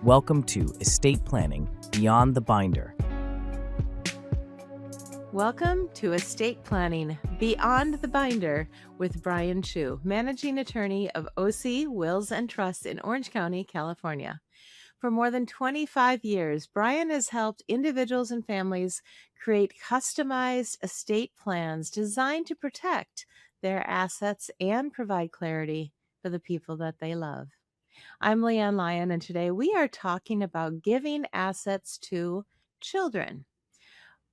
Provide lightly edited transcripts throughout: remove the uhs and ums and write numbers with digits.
Welcome to Estate Planning Beyond the Binder. Welcome to Estate Planning Beyond the Binder with Brian Chu, Managing Attorney of OC Wills and Trusts in Orange County, California. For more than 25 years, Brian has helped individuals and families create customized estate plans designed to protect their assets and provide clarity for the people that they love. I'm Leann Lyon, and today we are talking about giving assets to children.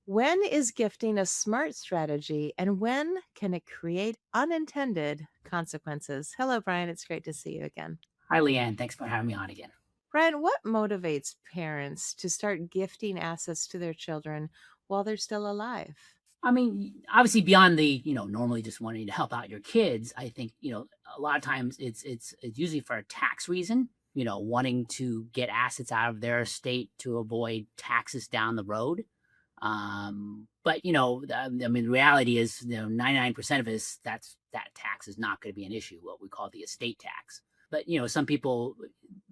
When is gifting a smart strategy, and when can it create unintended consequences? Hello, Brian. It's great to see you again. Hi, Leann. Thanks for having me on again. Brian, what motivates parents to start gifting assets to their children while they're still alive? I mean, obviously beyond the, normally just wanting to help out your kids, I think, a lot of times it's usually for a tax reason, wanting to get assets out of their estate to avoid taxes down the road. But the reality is, 99% of us, that tax is not going to be an issue, what we call the estate tax. But, some people,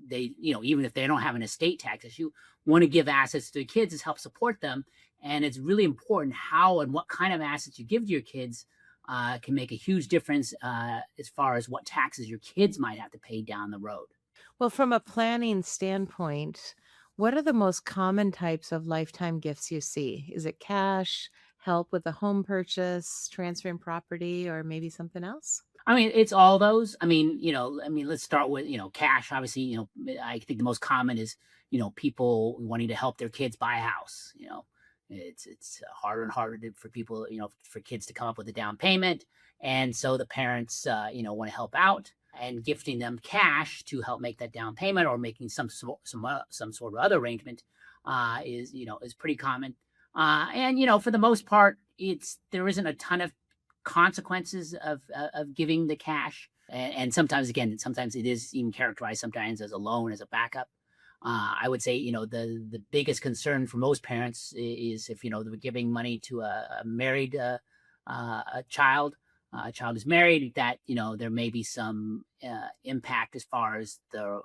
they, even if they don't have an estate tax issue, want to give assets to the kids to help support them. And it's really important how and what kind of assets you give to your kids can make a huge difference as far as what taxes your kids might have to pay down the road. Well, from a planning standpoint, what are the most common types of lifetime gifts you see? Is it cash, help with a home purchase, transferring property, or maybe something else? I mean, it's all those. Let's start with, cash. Obviously, I think the most common is, people wanting to help their kids buy a house. It's harder and harder for people, for kids to come up with a down payment. And so the parents, want to help out, and gifting them cash to help make that down payment, or making some sort of other arrangement is pretty common. And for the most part, there isn't a ton of consequences of giving the cash. And sometimes it is even characterized sometimes as a loan, as a backup. I would say, the biggest concern for most parents is if, they're giving money to a married a child is married, that, there may be some impact as far as the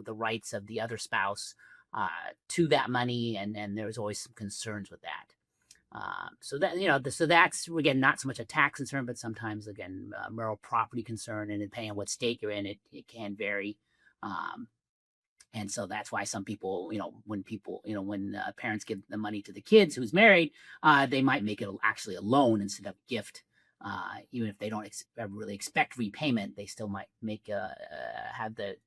rights of the other spouse to that money. And there's always some concerns with that. So that's, again, not so much a tax concern, but sometimes, again, a marital property concern, and depending on what state you're in, it can vary. And so that's why some people, when parents give the money to the kids who's married, they might make it actually a loan instead of a gift. Even if they don't ever really expect repayment, they still might have the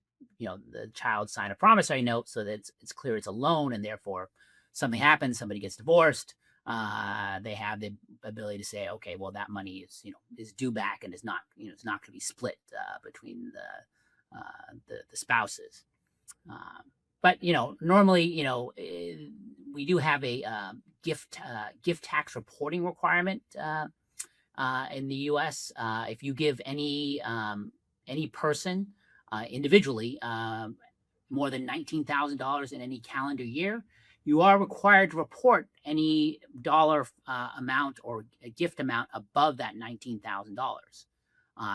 child sign a promissory note so that it's clear it's a loan, and therefore something happens, somebody gets divorced, they have the ability to say, okay, well, that money is due back, and it's not going to be split between the spouses. But normally, we do have a gift tax reporting requirement in the U.S. If you give any person individually more than $19,000 in any calendar year, you are required to report any dollar amount or a gift amount above that $19,000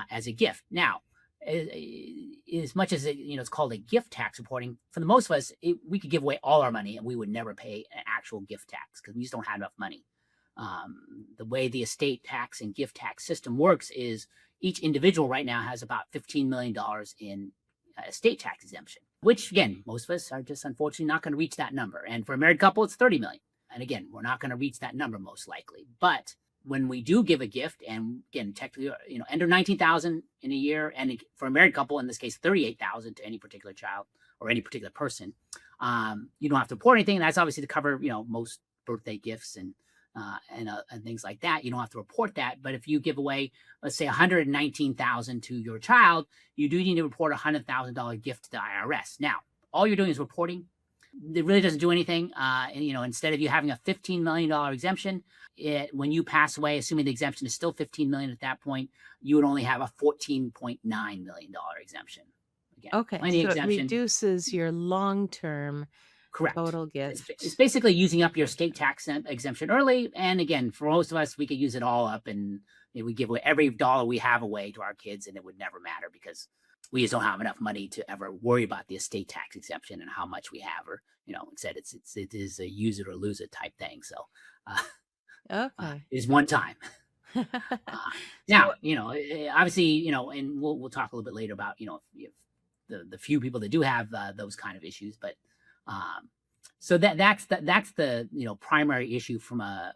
as a gift. Now, as much as it's called a gift tax reporting, for the most of us, we could give away all our money and we would never pay an actual gift tax because we just don't have enough money. The way the estate tax and gift tax system works is each individual right now has about $15 million in estate tax exemption, which, again, most of us are just unfortunately not going to reach that number. And for a married couple, it's $30 million. And again, we're not going to reach that number most likely. But when we do give a gift, and again, technically, under $19,000 in a year, and for a married couple, in this case, $38,000 to any particular child or any particular person, you don't have to report anything. That's obviously to cover, most birthday gifts and things like that. You don't have to report that. But if you give away, let's say, $119,000 to your child, you do need to report a $100,000 gift to the IRS. Now, all you're doing is reporting. It really doesn't do anything. Instead of you having a $15 million exemption, when you pass away, assuming the exemption is still $15 million at that point, you would only have a $14.9 million exemption. Again, Okay, so exemption. it reduces your long-term Correct. total gift. It's basically using up your state tax exemption early. And again, for most of us, we could use it all up, and we give away every dollar we have away to our kids, and it would never matter because we just don't have enough money to ever worry about the estate tax exemption and how much we have, or instead it is a use it or lose it type thing. So uh, Okay. it is one time. So, Now, obviously, and we'll talk a little bit later about if the few people that do have those kind of issues, but so that's the primary issue from an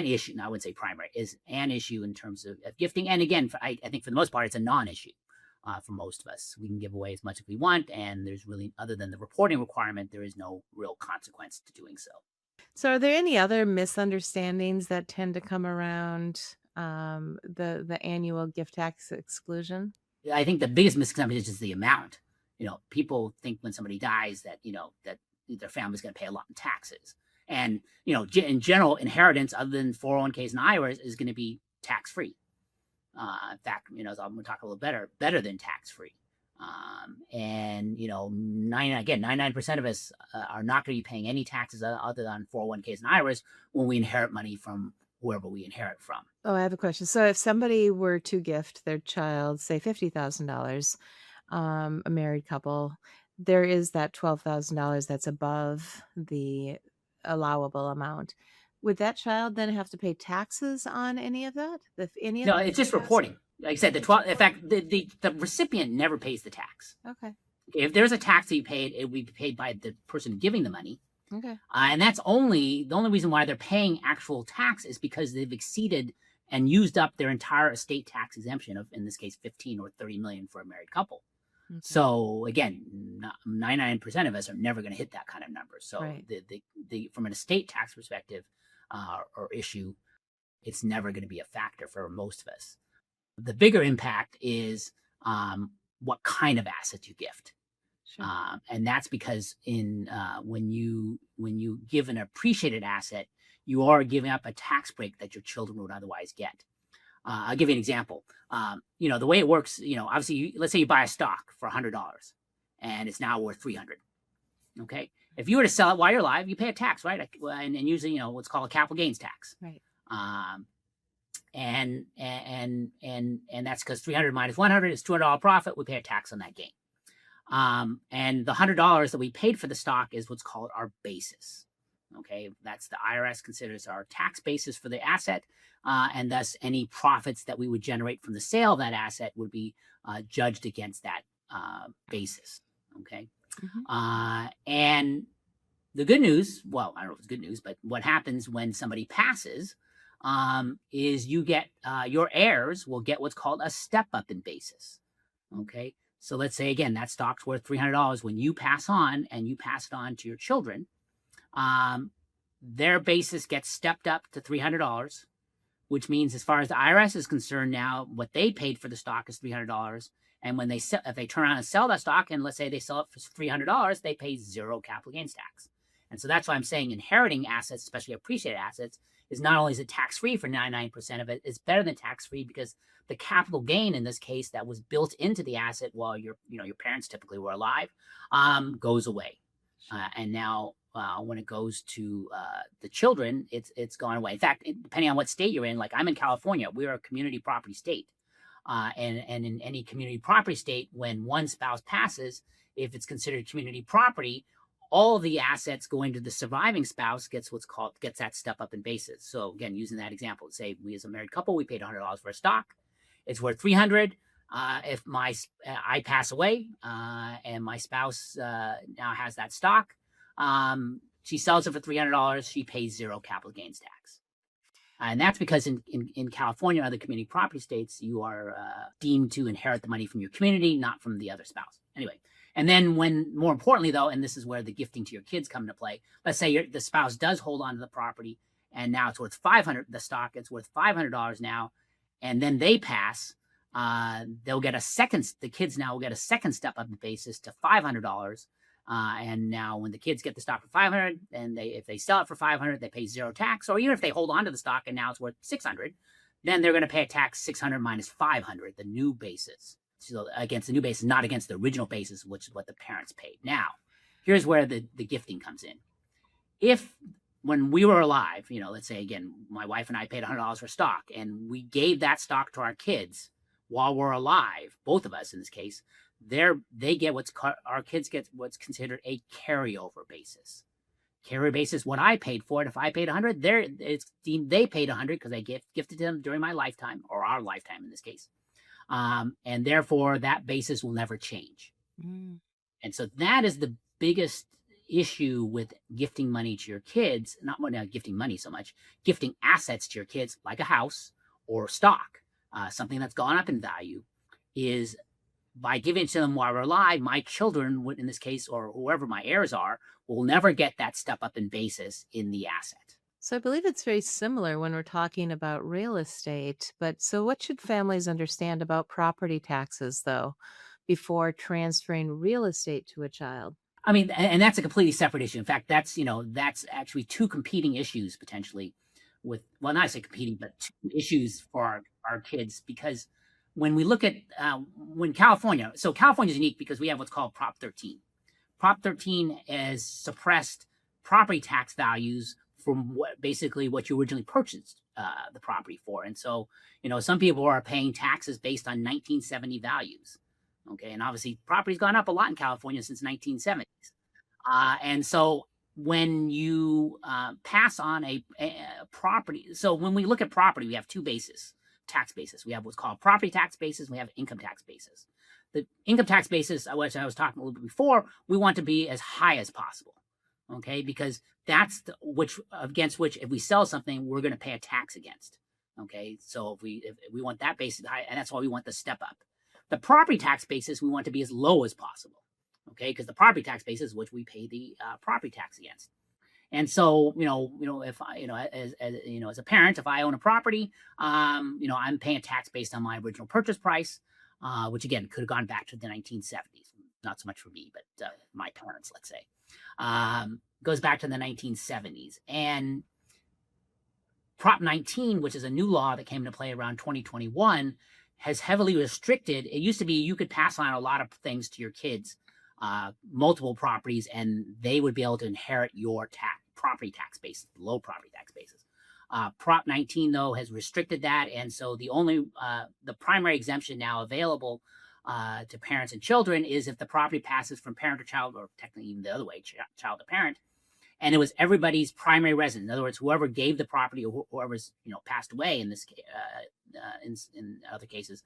issue. No, I wouldn't say primary, is an issue in terms of gifting. And again, I think for the most part, it's a non-issue. For most of us, we can give away as much as we want, and there's really, other than the reporting requirement, there is no real consequence to doing so. so are there any other misunderstandings that tend to come around the annual gift tax exclusion? I think the biggest misconception is just the amount. People think when somebody dies that that their family's going to pay a lot in taxes, and in general, inheritance other than 401ks and IRAs is going to be tax free. In fact, as I'm going to talk a little better than tax free. And 99% of us are not going to be paying any taxes other than 401ks and IRAs when we inherit money from whoever we inherit from. Oh, I have a question. So if somebody were to gift their child, say $50,000, a married couple, there is that $12,000 that's above the allowable amount. Would that child then have to pay taxes on any of that? If any of No, that it's just $50,000? reporting. Like I said, in fact, the recipient never pays the tax. Okay. If there's a tax that you paid, it would be paid by the person giving the money. Okay. And that's the only reason why they're paying actual tax is because they've exceeded and used up their entire estate tax exemption of, in this case, 15 or 30 million for a married couple. Okay. So again, 99% of us are never going to hit that kind of number. So Right. the from an estate tax perspective or issue, it's never going to be a factor for most of us. The bigger impact is what kind of asset you gift. Sure. And that's because when you give an appreciated asset, you are giving up a tax break that your children would otherwise get. I'll give you an example. The way it works, obviously, let's say you buy a stock for $100 and it's now worth $300. Okay. If you were to sell it while you're alive, you pay a tax, right? And usually, what's called a capital gains tax. Right. And that's because 300 minus 100 is $200 profit. We pay a tax on that gain. And the $100 that we paid for the stock is what's called our basis. Okay, that's the IRS considers our tax basis for the asset, and thus any profits that we would generate from the sale of that asset would be judged against that basis. Okay, and the good news, well, I don't know if it's good news, but what happens when somebody passes is you get your heirs will get what's called a step up in basis. Okay. So let's say, again, that stock's worth $300. When you pass on and you pass it on to your children, their basis gets stepped up to $300, which means as far as the IRS is concerned now, what they paid for the stock is $300. And when if they turn around and sell that stock, and let's say they sell it for $300, they pay zero capital gains tax. And so that's why I'm saying inheriting assets, especially appreciated assets, is not only is it tax-free for 99% of it, it's better than tax-free because the capital gain in this case that was built into the asset while your parents typically were alive goes away. And now when it goes to the children, it's gone away. In fact, depending on what state you're in, like I'm in California, we're a community property state. And in any community property state, when one spouse passes, if it's considered community property, all the assets going to the surviving spouse gets that step up in basis. So again, using that example, say we as a married couple, we paid $100 for a stock. It's worth $300. If I pass away and my spouse now has that stock, she sells it for $300. She pays zero capital gains tax. And that's because in California, other community property states, you are deemed to inherit the money from your community, not from the other spouse. Anyway, and then more importantly, though, and this is where the gifting to your kids come into play. Let's say the spouse does hold on to the property, and now it's worth $500. The stock it's worth $500 now, and then they pass. They'll get the kids now will get a second step up in basis to $500. And now when the kids get the stock for $500, and if they sell it for $500, they pay zero tax. Or even if they hold on to the stock and now it's worth $600, then they're going to pay a tax $600 minus $500, the new basis. So against the new basis, not against the original basis, which is what the parents paid. Now, here's where the gifting comes in. If when we were alive, let's say again, my wife and I paid $100 for stock, and we gave that stock to our kids while we're alive, both of us in this case, they get our kids get what's considered a carryover basis. Carryover basis, what I paid for it. If I paid 100, it's deemed they paid 100 because I gifted them during my lifetime, or our lifetime in this case. And therefore that basis will never change. Mm. And so that is the biggest issue with gifting money to your kids. Not gifting money so much, gifting assets to your kids, like a house or stock, something that's gone up in value, is by giving it to them while we're alive, my children would, in this case, or whoever my heirs are, will never get that step up in basis in the asset. So I believe it's very similar when we're talking about real estate. But so what should families understand about property taxes, though, before transferring real estate to a child? I mean, and that's a completely separate issue. In fact, that's actually two competing issues potentially with, well, not say competing, but two issues for our kids, because when we look at when California is unique because we have what's called Prop 13. Prop 13 has suppressed property tax values from basically what you originally purchased the property for. And so, some people are paying taxes based on 1970 values. Okay. And obviously property's gone up a lot in California since 1970s. And so when you pass on a property, so when we look at property, we have two tax basis. We have what's called property tax basis. We have income tax basis. The income tax basis, which I was talking a little bit before, we want to be as high as possible. Okay, because that's against which if we sell something, we're going to pay a tax against. Okay, so if we want that basis high, and that's why we want the step up. The property tax basis we want to be as low as possible. Okay, because the property tax basis is which we pay the property tax against. And so, if I, as a parent, if I own a property, I'm paying tax based on my original purchase price, which again could have gone back to the 1970s. Not so much for me, but my parents, let's say, goes back to the 1970s. And Prop 19, which is a new law that came into play around 2021, has heavily restricted. It used to be you could pass on a lot of things to your kids, multiple properties, and they would be able to inherit your property tax basis, low property tax basis. Prop 19, though, has restricted that. And so the primary exemption now available to parents and children is if the property passes from parent to child, or technically even the other way, child to parent, and it was everybody's primary residence. In other words, whoever gave the property or whoever's passed away in this in other cases,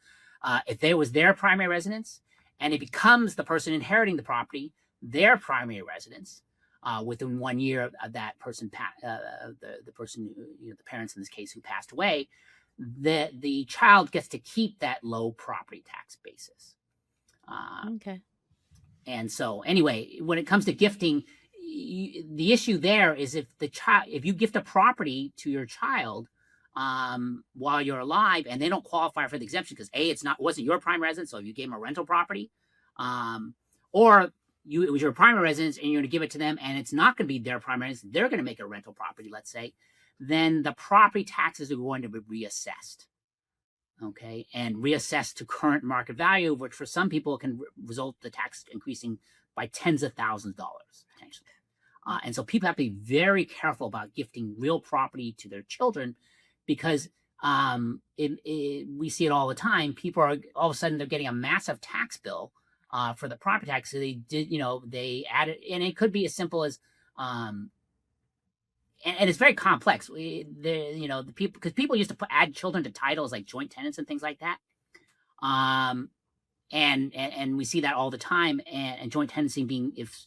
if there was their primary residence, and it becomes the person inheriting the property their primary residence within 1 year of that person, the person, the parents in this case who passed away, the child gets to keep that low property tax basis. Okay. And so anyway, when it comes to gifting, the issue there is if you gift a property to your child while you're alive and they don't qualify for the exemption because it wasn't your prime residence, so if you gave them a rental property, or it was your primary residence and you're going to give it to them and it's not going to be their primary residence, they're going to make a rental property, let's say, then the property taxes are going to be reassessed. Okay, and reassessed to current market value, which for some people can result the tax increasing by tens of thousands of dollars potentially. And so people have to be very careful about gifting real property to their children because we see it all the time. People are all of a sudden they're getting a massive tax bill for the property tax. So they added, and it could be as simple as and it's very complex. The people, because people used to add children to titles like joint tenants and things like that. And we see that all the time. And joint tenancy being if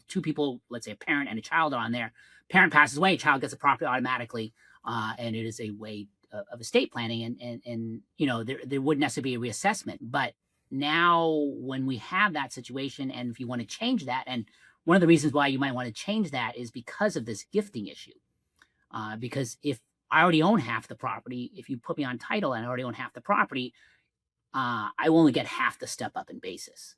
two people, let's say a parent and a child are on there, parent passes away, child gets the property automatically, and it is a way of estate planning. And there wouldn't necessarily be a reassessment. But now when we have that situation, and if you want to change that, and one of the reasons why you might want to change that is because of this gifting issue. Because if I already own half the property, if you put me on title and I already own half the property, I will only get half the step up in basis,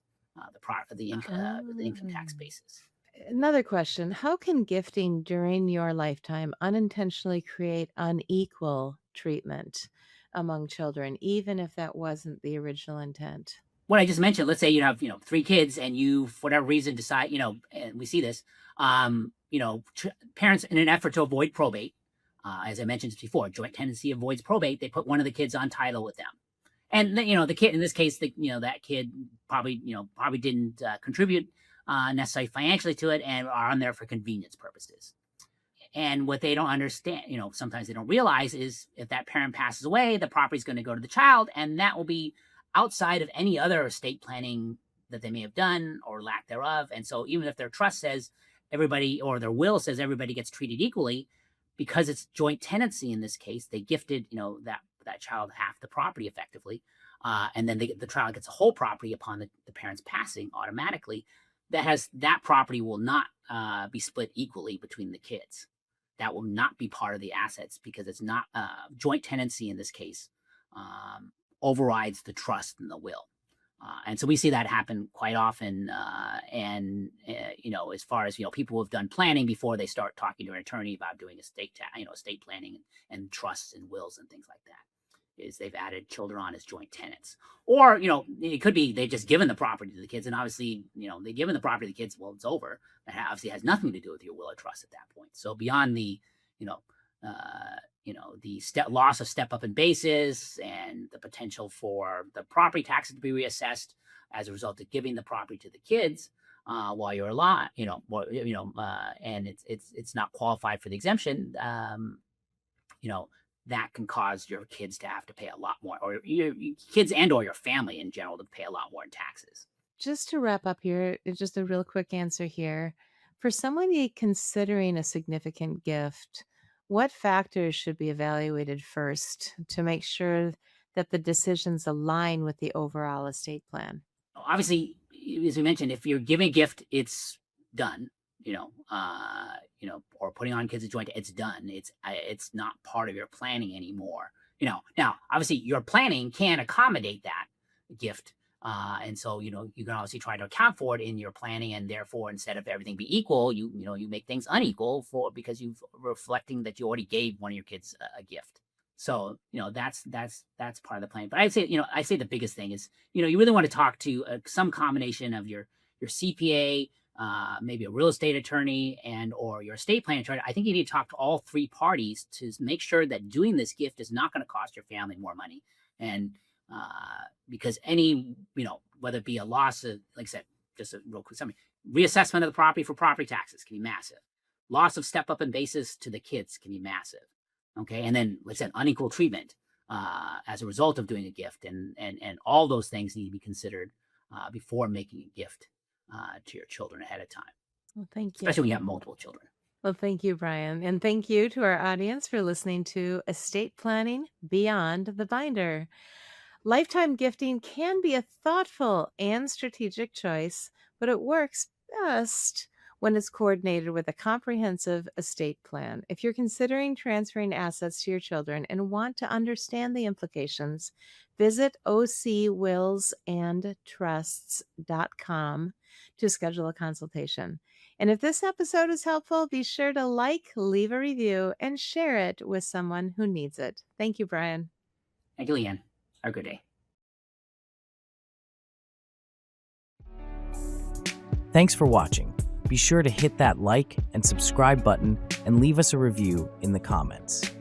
the income tax basis. Another question: how can gifting during your lifetime unintentionally create unequal treatment among children, even if that wasn't the original intent? What I just mentioned, let's say you have, 3 kids and you, for whatever reason, decide, and we see this, parents in an effort to avoid probate, as I mentioned before, joint tenancy avoids probate, they put one of the kids on title with them. And the kid in this case, that kid probably didn't contribute necessarily financially to it, and are on there for convenience purposes. And what they don't understand, sometimes they don't realize, is if that parent passes away, the property is going to go to the child, and that will be outside of any other estate planning that they may have done or lack thereof. And so even if their trust says everybody, or their will says everybody gets treated equally, because it's joint tenancy in this case, they gifted, that child half the property effectively. And then the child gets a whole property upon the parent's passing automatically. That property will not be split equally between the kids. That will not be part of the assets, because it's not joint tenancy in this case overrides the trust and the will. And so we see that happen quite often. As far as, people who have done planning before they start talking to an attorney about doing estate planning and trusts and wills and things like that, is they've added children on as joint tenants. Or, it could be they've just given the property to the kids, and obviously, they've given the property to the kids, well, it's over. That obviously has nothing to do with your will or trust at that point. So beyond the, the loss of step up in basis and the potential for the property taxes to be reassessed as a result of giving the property to the kids while you're alive, and it's not qualified for the exemption, that can cause your kids to have to pay a lot more, or your kids and or your family in general to pay a lot more in taxes. Just to wrap up here, just a real quick answer here. For somebody considering a significant gift, what factors should be evaluated first to make sure that the decisions align with the overall estate plan? Obviously, as we mentioned, if you're giving a gift, it's done. Or putting on kids a joint, it's done. It's not part of your planning anymore. Now obviously your planning can accommodate that gift. And so, you can obviously try to account for it in your planning, and therefore, instead of everything be equal, you make things unequal because you've reflecting that you already gave one of your kids a gift. So, that's part of the plan. But I'd say the biggest thing is, you really want to talk to some combination of your CPA, maybe a real estate attorney, or your estate plan attorney. I think you need to talk to all three parties to make sure that doing this gift is not going to cost your family more money. And because any, whether it be a loss of, like I said, just a real quick summary, reassessment of the property for property taxes can be massive. Loss of step up in basis to the kids can be massive. Okay. And then, like I said, unequal treatment as a result of doing a gift, and all those things need to be considered before making a gift to your children ahead of time. Well, thank you. Especially when you have multiple children. Well, thank you, Brian. And thank you to our audience for listening to Estate Planning Beyond the Binder. Lifetime gifting can be a thoughtful and strategic choice, but it works best when it's coordinated with a comprehensive estate plan. If you're considering transferring assets to your children and want to understand the implications, visit ocwillsandtrusts.com to schedule a consultation. And if this episode is helpful, be sure to leave a review, and share it with someone who needs it. Thank you, Brian. Thank you, Leann. Have a good day. Thanks for watching. Be sure to hit that like and subscribe button and leave us a review in the comments.